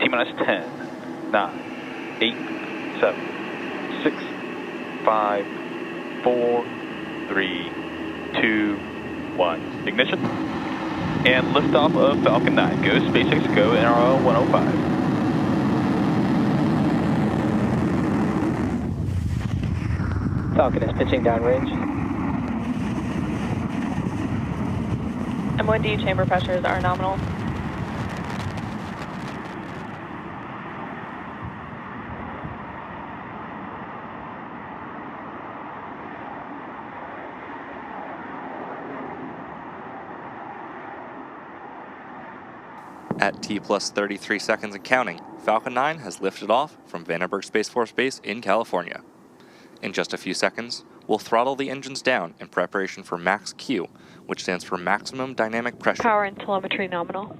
T-minus 10, 9, 8, 7, 6, 5, 4, 3, 2, 1. Ignition. And liftoff of Falcon 9. Go SpaceX, go NROL-105. Falcon is pitching downrange. M1D chamber pressures are nominal. At T plus 33 seconds and counting, Falcon 9 has lifted off from Vandenberg Space Force Base in California. In just a few seconds, we'll throttle the engines down in preparation for Max Q, which stands for Maximum Dynamic Pressure. Power and telemetry nominal.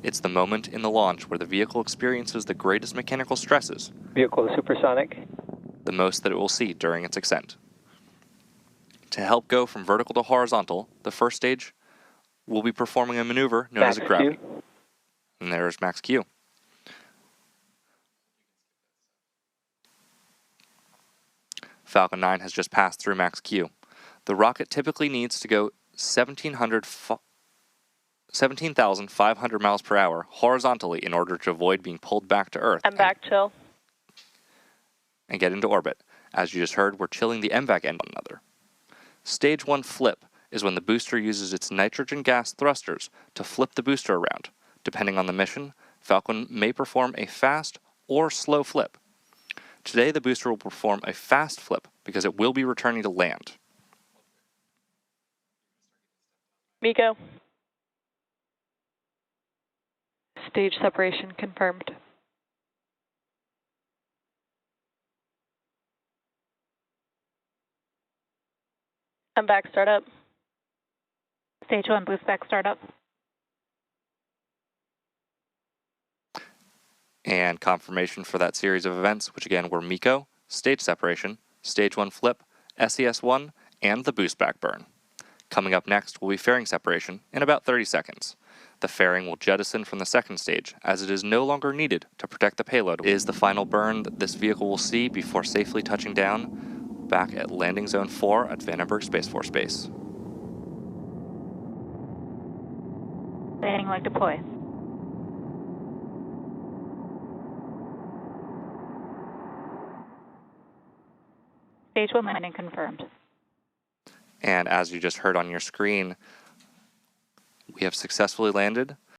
It's the moment in the launch where the vehicle experiences the greatest mechanical stresses, Vehicle is supersonic. the most that it will see during its ascent. To help go from vertical to horizontal, the first stage will be performing a maneuver known as a gravity. And there's Max Q. Falcon 9 has just passed through Max Q. The rocket typically needs to go 17,500 miles per hour horizontally in order to avoid being pulled back to Earth. MVAC chill. And get into orbit. As you just heard, we're chilling the MVAC end on another. Stage 1 flip is when the booster uses its nitrogen gas thrusters to flip the booster around. Depending on the mission, Falcon may perform a fast or slow flip. Today, the booster will perform a fast flip because it will be returning to land. MECO. Stage separation confirmed. MVAC startup. Stage 1 boost back startup. And confirmation for that series of events, which again were MECO, stage separation, stage 1 flip, SES-1, and the boost back burn. Coming up next will be fairing separation in about 30 seconds. The fairing will jettison from the second stage, as it is no longer needed to protect the payload. It is the final burn that this vehicle will see before safely touching down back at Landing Zone 4 at Vandenberg Space Force Base. Landing leg deploy. Stage 1 landing confirmed. And as you just heard on your screen, we have successfully landed